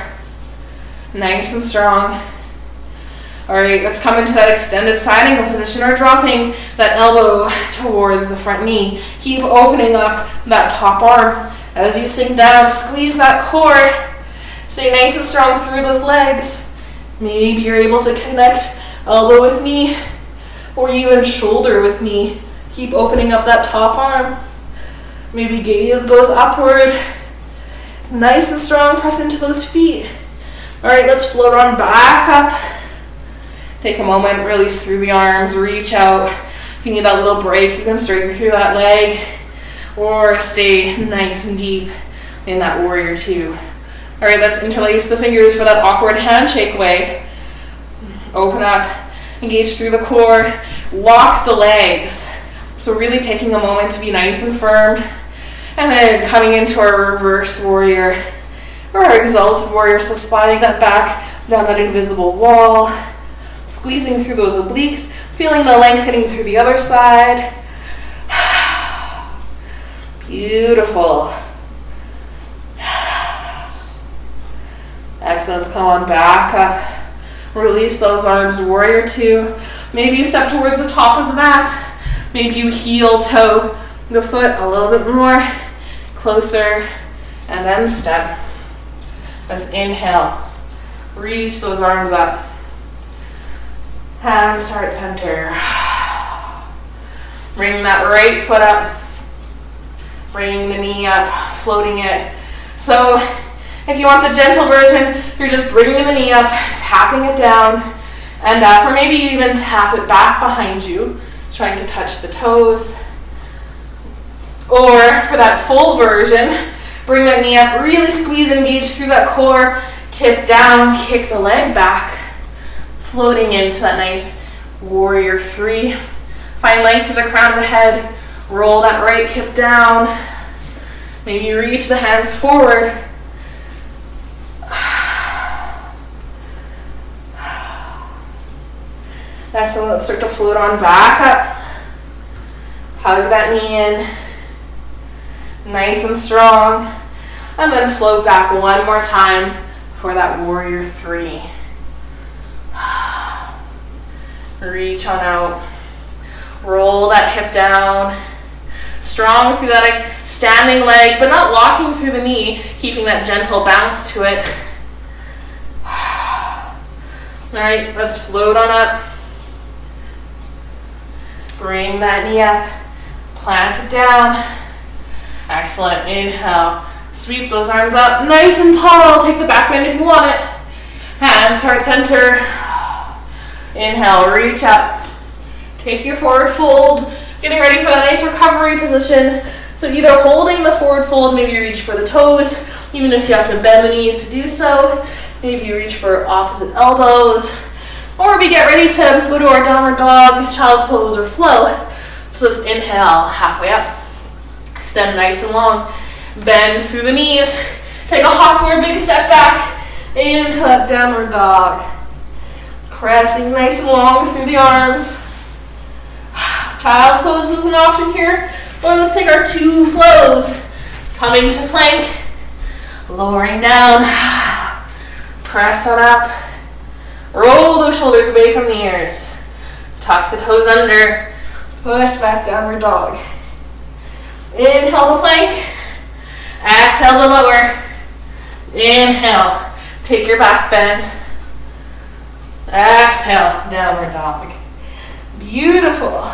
Nice and strong. Alright, let's come into that extended side angle position or dropping that elbow towards the front knee. Keep opening up that top arm. As you sink down, squeeze that core. Stay nice and strong through those legs. Maybe you're able to connect elbow with knee or even shoulder with knee. Keep opening up that top arm. Maybe gaze goes upward. Nice and strong, press into those feet. Alright, let's float on back up. Take a moment, release through the arms, reach out. If you need that little break, you can straighten through that leg or stay nice and deep in that warrior two. Alright, let's interlace the fingers for that awkward handshake way. Open up, engage through the core, lock the legs. So really taking a moment to be nice and firm. And then coming into our reverse warrior. or our exalted warrior. So sliding that back down that invisible wall, squeezing through those obliques, feeling the lengthening through the other side. Beautiful. Excellent. Come on back up. Release those arms, warrior two. Maybe you step towards the top of the mat. Maybe you heel toe the foot a little bit more, closer, and then step. Let's inhale. Reach those arms up. Hands heart center. Bring that right foot up. Bringing the knee up, floating it. So if you want the gentle version, you're just bringing the knee up, tapping it down and up, or maybe you even tap it back behind you, trying to touch the toes. Or for that full version, bring that knee up, really squeeze, engage through that core, tip down, kick the leg back, floating into that nice warrior three. Find length through the crown of the head, roll that right hip down. Maybe you reach the hands forward. Excellent. Let's start to float on back up. Hug that knee in. Nice and strong. And then float back one more time for that warrior three. Reach on out. Roll that hip down. Strong through that standing leg, but not locking through the knee, keeping that gentle bounce to it. All right, let's float on up. Bring that knee up, plant it down. Excellent, inhale. Sweep those arms up, nice and tall. Take the back bend if you want it. Hands heart center. Inhale, reach up. Take your forward fold. Getting ready for that nice recovery position. So either holding the forward fold, maybe you reach for the toes, even if you have to bend the knees to do so. Maybe you reach for opposite elbows. Or we get ready to go to our downward dog, child's pose, or flow. So let's inhale, halfway up. Extend nice and long. Bend through the knees. Take a hop or a big step back into that downward dog. Pressing nice and long through the arms. Child's pose is an option here. Or let's take our two flows. Coming to plank. Lowering down. Press on up. Roll those shoulders away from the ears. Tuck the toes under. Push back, downward dog. Inhale to plank. Exhale to lower. Inhale. Take your back bend. Exhale, downward dog. Beautiful.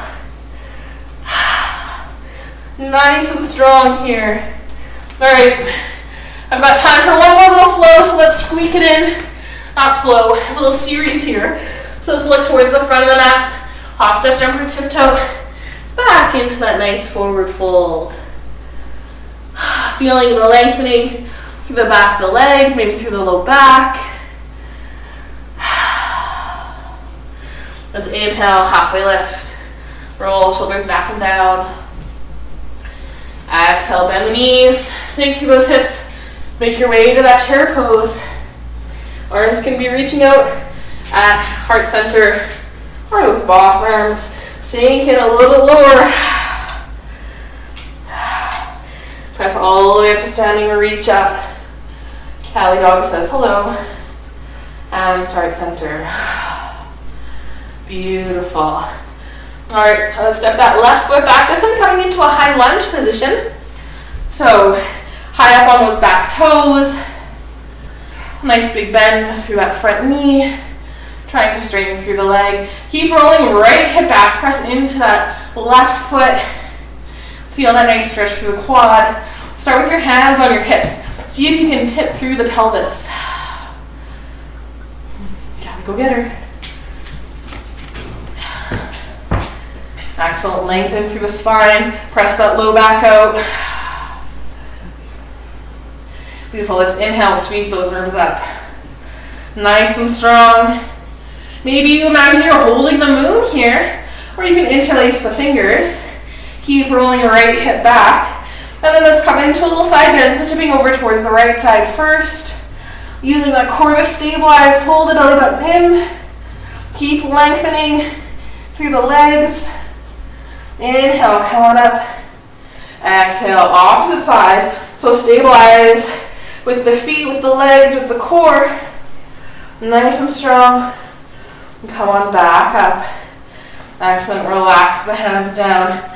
Nice and strong here. All right, I've got time for one more little flow, so let's squeak it in. Not flow, a little series here. So let's look towards the front of the mat. Hop, step, jumper, tiptoe. Back into that nice forward fold. Feeling the lengthening through the back of the legs, maybe through the low back. Let's inhale, halfway lift. Roll shoulders back and down. Exhale, bend the knees, sink through those hips. Make your way to that chair pose. Arms can be reaching out at heart center, or those boss arms. Sink in a little bit lower. Press all the way up to standing or reach up. Cali dog says hello. And heart center. Beautiful. All right, let's step that left foot back. This one coming into a high lunge position. So high up on those back toes. Nice big bend through that front knee. Trying to straighten through the leg. Keep rolling right hip back. Press into that left foot. Feel that nice stretch through the quad. Start with your hands on your hips. See if you can tip through the pelvis. Gotta go get her. Excellent. Lengthen through the spine. Press that low back out. Beautiful. Let's inhale. Sweep those arms up. Nice and strong. Maybe you imagine you're holding the moon here, or you can interlace the fingers. Keep rolling right hip back. And then let's come into a little side bend, so tipping over towards the right side first. Using that core to stabilize, pull the belly button in. Keep lengthening through the legs. Inhale, come on up. Exhale, opposite side. So stabilize with the feet, with the legs, with the core. Nice and strong. Come on back up. Excellent, relax the hands down.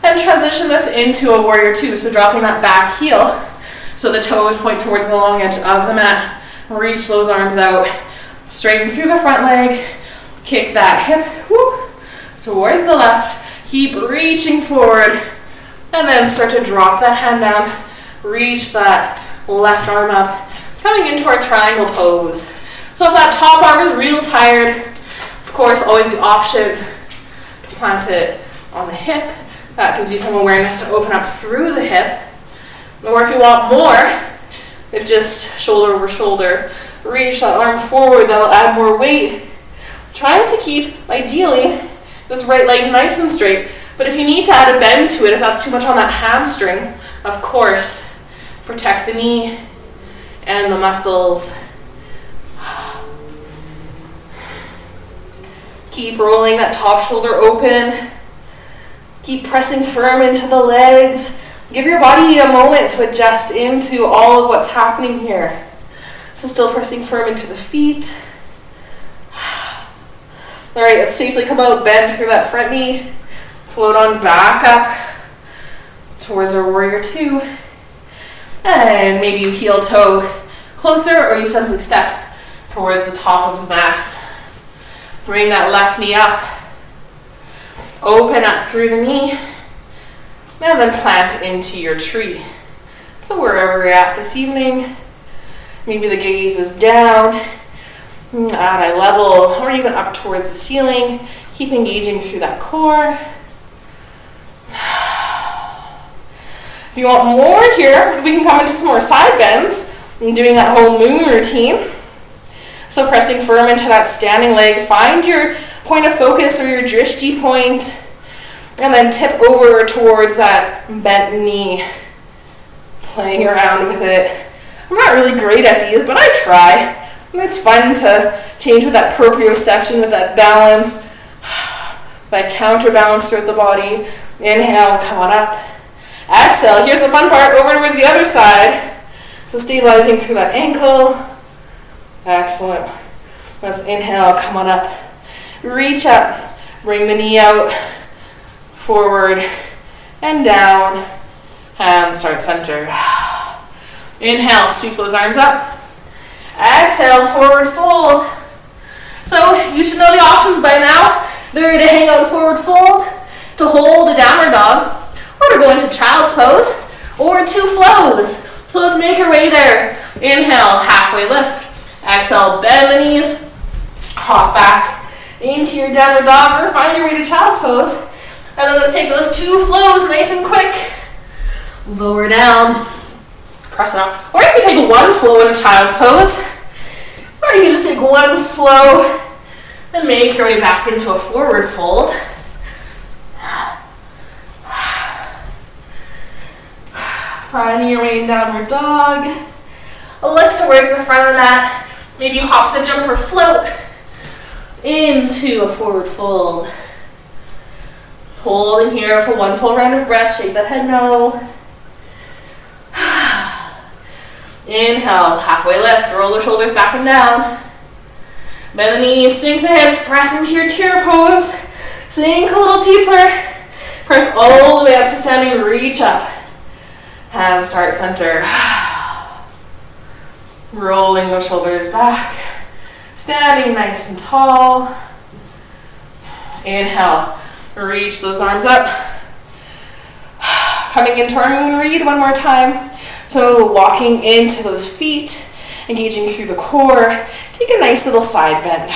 And transition this into a warrior two. So dropping that back heel so the toes point towards the long edge of the mat. Reach those arms out. Straighten through the front leg. Kick that hip whoop, towards the left. Keep reaching forward. And then start to drop that hand down. Reach that left arm up. Coming into our triangle pose. So if that top arm is real tired, of course, always the option to plant it on the hip. That gives you some awareness to open up through the hip. Or if you want more, if just shoulder over shoulder, reach that arm forward, that'll add more weight. Trying to keep, ideally, this right leg nice and straight. But if you need to add a bend to it, if that's too much on that hamstring, of course, protect the knee and the muscles. Keep rolling that top shoulder open. Keep pressing firm into the legs. Give your body a moment to adjust into all of what's happening here. So still pressing firm into the feet. All right, let's safely come out, bend through that front knee. Float on back up towards our warrior two. And maybe you heel toe closer, or you simply step towards the top of the mat. Bring that left knee up. Open up through the knee. And then plant into your tree. So wherever you're at this evening, maybe the gaze is down, at eye level, or even up towards the ceiling. Keep engaging through that core. If you want more here, we can come into some more side bends and doing that whole moon routine. So pressing firm into that standing leg. Find your point of focus or your drishti point. And then tip over towards that bent knee. Playing around with it. I'm not really great at these, but I try. And it's fun to change with that proprioception, with that balance. That counterbalance throughout the body. Inhale, come on up. Exhale, here's the fun part, over towards the other side. So stabilizing through that ankle. Excellent. Let's inhale, come on up. Reach up, bring the knee out, forward and down, and start center. Inhale, sweep those arms up. Exhale, forward fold. So you should know the options by now. They're to hang out forward fold, to hold a downward dog, or to go into child's pose, or two flows. So let's make our way there. Inhale, halfway lift. Exhale, bend the knees, hop back into your downward dog, or find your way to child's pose. And then let's take those two flows nice and quick. Lower down, press it up. Or you can take one flow in a child's pose, or you can just take one flow and make your way back into a forward fold. Finding your way in downward dog. Look towards the front of the mat. Maybe you hop, step, jump, or float into a forward fold. Hold in here for one full round of breath. Shake that head no. Inhale, halfway lift. Roll the shoulders back and down. Bend the knees, sink the hips, press into your chair pose. Sink a little deeper. Press all the way up to standing, reach up. And start center. Rolling those shoulders back. Standing nice and tall. Inhale, reach those arms up. Coming into our moon read one more time. So walking into those feet, engaging through the core. Take a nice little side bend.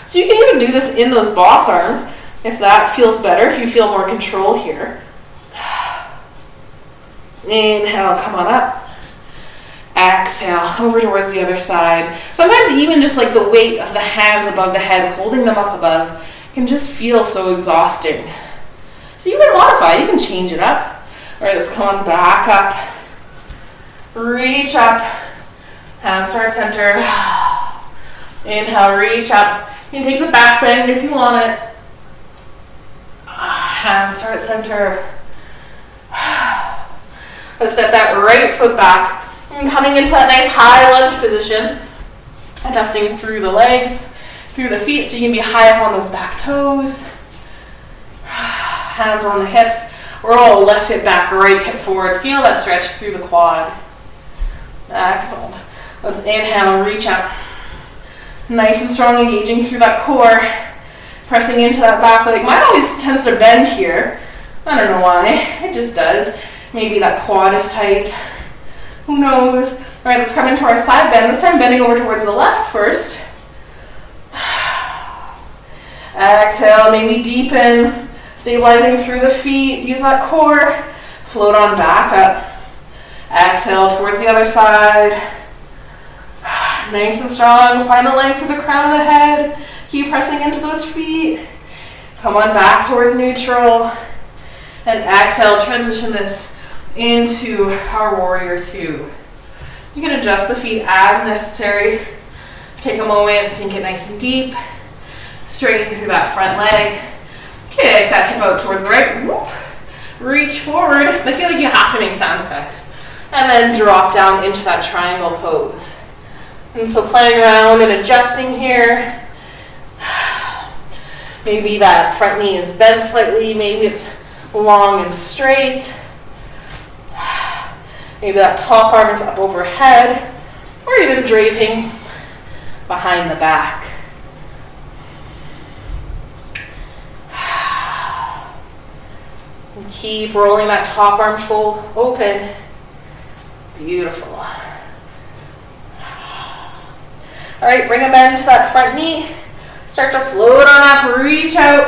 So you can even do this in those boss arms if that feels better, if you feel more control here. Inhale, come on up. Exhale, over towards the other side. Sometimes even just like the weight of the hands above the head, holding them up above, can just feel so exhausting. So you can modify, you can change it up. All right, let's come on back up. Reach up. Hands start center. Inhale, reach up. You can take the back bend if you want it. Hands start center. Let's step that right foot back. And coming into that nice high lunge position. Adjusting through the legs, through the feet, so you can be high up on those back toes. Hands on the hips. Roll left hip back, right hip forward. Feel that stretch through the quad. Excellent. Let's inhale, reach up. Nice and strong, engaging through that core. Pressing into that back leg. Mine always tends to bend here. I don't know why. It just does. Maybe that quad is tight. Who knows? All right, let's come into our side bend. This time bending over towards the left first. Exhale, maybe deepen. Stabilizing through the feet. Use that core. Float on back up. Exhale towards the other side. Nice and strong. Find the length through the crown of the head. Keep pressing into those feet. Come on back towards neutral. And exhale, transition this into our warrior two. You can adjust the feet as necessary. Take a moment, sink it nice and deep. Straighten through that front leg. Kick that hip out towards the right. Whoop. Reach forward. I feel like you have to make sound effects. And then drop down into that triangle pose. And so playing around and adjusting here. Maybe that front knee is bent slightly. Maybe it's long and straight. Maybe that top arm is up overhead. Or even draping behind the back. And keep rolling that top arm full open. Beautiful. All right, bring a bend to that front knee. Start to float on up, reach out.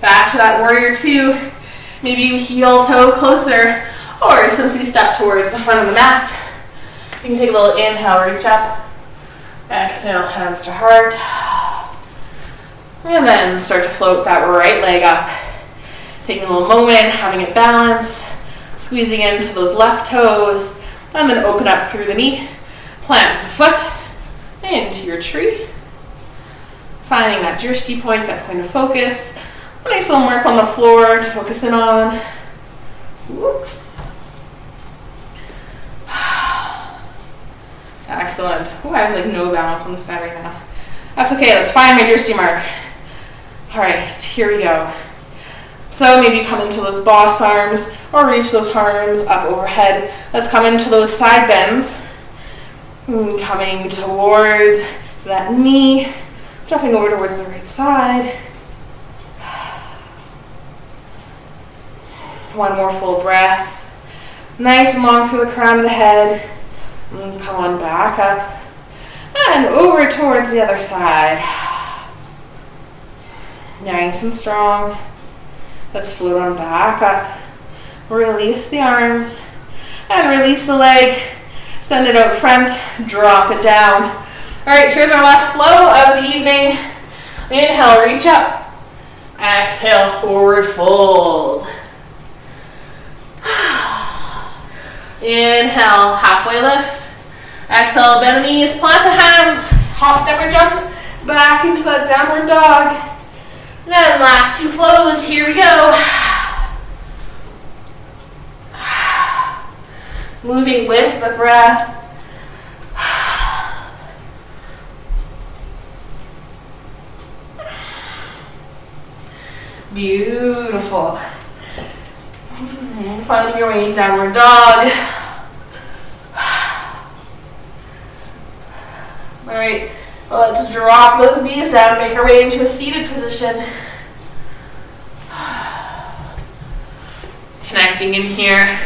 Back to that warrior two. Maybe you heel toe closer or simply step towards the front of the mat. You can take a little inhale, reach up. Exhale, hands to heart. And then start to float that right leg up. Taking a little moment, having it balance. Squeezing into those left toes. And then open up through the knee. Plant the foot into your tree. Finding that drishti point, that point of focus. Nice little mark on the floor to focus in on. Whoop. Excellent. Ooh, I have like no balance on this side right now. That's okay, let's find my drishti mark. All right, here we go. So maybe come into those boss arms or reach those arms up overhead. Let's come into those side bends. Coming towards that knee. Dropping over towards the right side. One more full breath. Nice and long through the crown of the head. And come on back up. And over towards the other side. Nice and strong. Let's float on back up. Release the arms. And release the leg. Send it out front. Drop it down. All right, here's our last flow of the evening. Inhale, reach up. Exhale, forward fold. Inhale, halfway lift. Exhale, bend the knees, plant the hands. Hop, step, or jump back into that downward dog. Then last two flows, here we go. Moving with the breath. Beautiful. Finding your way in downward dog. All right, let's drop those knees down, make our way into a seated position. Connecting in here.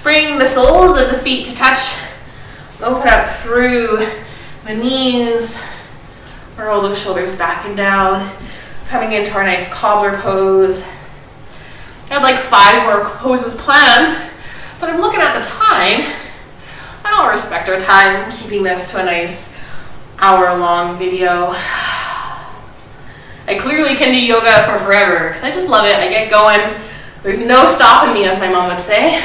Bring the soles of the feet to touch. Open up through the knees. Roll those shoulders back and down. Coming into our nice cobbler pose. I have like 5 more poses planned, but I'm looking at the time. I'll respect our time, keeping this to a nice hour-long video. I clearly can do yoga for forever because I just love it. I get going, There's no stopping me, as my mom would say.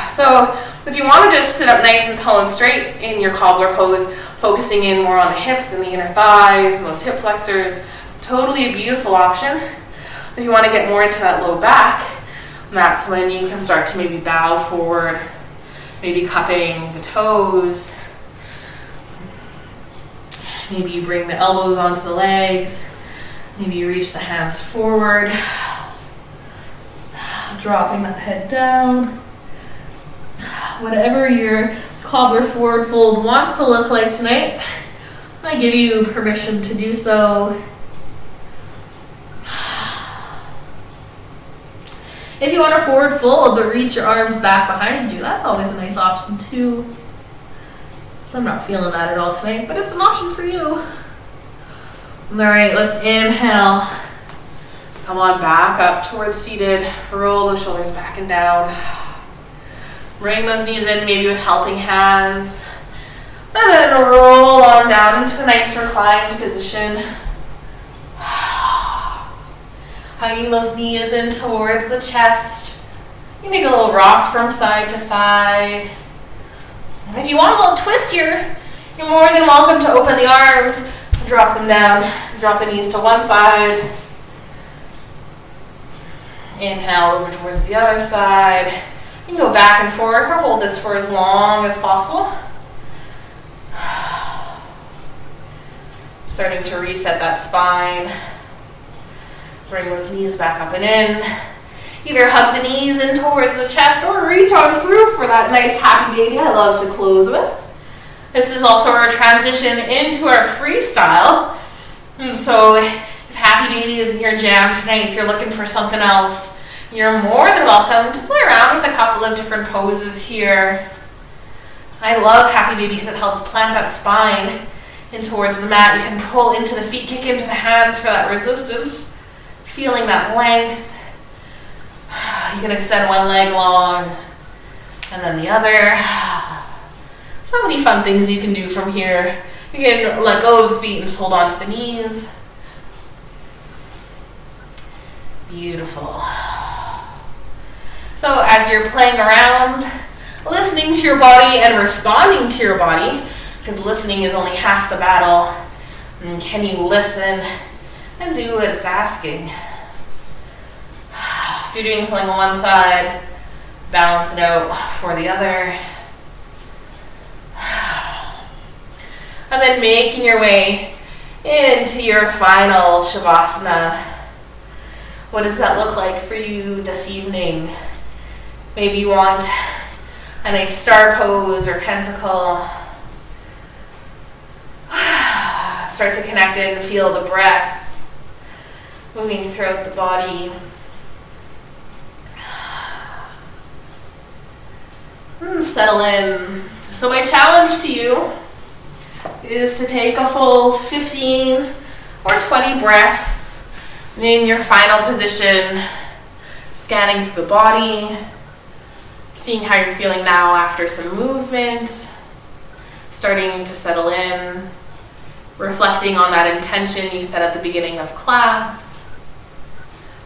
So if you want to just sit up nice and tall and straight in your cobbler pose, focusing in more on the hips and the inner thighs and those hip flexors, totally a beautiful option. If you want to get more into that low back, that's when you can start to maybe bow forward, maybe cupping the toes. Maybe you bring the elbows onto the legs. Maybe you reach the hands forward, dropping that head down. Whatever your cobbler forward fold wants to look like tonight, I give you permission to do so. If you want a forward fold but reach your arms back behind you, that's always a nice option too. I'm not feeling that at all tonight, but it's an option for you. Alright, let's inhale. Come on back up towards seated. Roll those shoulders back and down. Bring those knees in, maybe with helping hands. And then roll on down into a nice reclined position. Hugging those knees in towards the chest. You make a little rock from side to side. If you want a little twist here, you're more than welcome to open the arms, drop them down, drop the knees to one side. Inhale over towards the other side. You can go back and forth or hold this for as long as possible. Starting to reset that spine. Bring those knees back up and in. Either hug the knees in towards the chest or reach on through for that nice happy baby I love to close with. This is also our transition into our freestyle. And so if happy baby isn't your jam tonight, if you're looking for something else, you're more than welcome to play around with a couple of different poses here. I love happy baby because it helps plant that spine in towards the mat. You can pull into the feet, kick into the hands for that resistance, feeling that length. You can extend one leg long and then the other. So many fun things you can do from here. You can let go of the feet and just hold on to the knees. Beautiful. So as you're playing around, listening to your body and responding to your body, because listening is only half the battle, and can you listen and do what it's asking? If you're doing something on one side, balance it out for the other. And then making your way into your final Shavasana. What does that look like for you this evening? Maybe you want a nice star pose or pentacle. Start to connect in and feel the breath moving throughout the body. Settle in. So my challenge to you is to take a full 15 or 20 breaths in your final position, scanning through the body, seeing how you're feeling now after some movement, starting to settle in, reflecting on that intention you set at the beginning of class,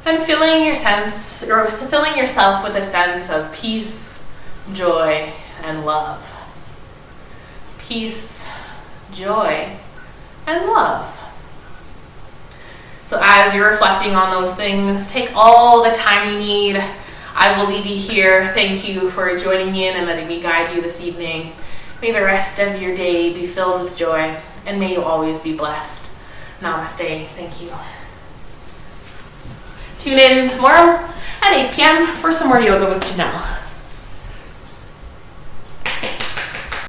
and filling yourself with a sense of peace, joy, and love. Peace, joy, and love. So as you're reflecting on those things, take all the time you need. I will leave you here. Thank you for joining me in and letting me guide you this evening. May the rest of your day be filled with joy, and may you always be blessed. Namaste. Thank you. Tune in tomorrow at 8 p.m. for some more yoga with Janelle.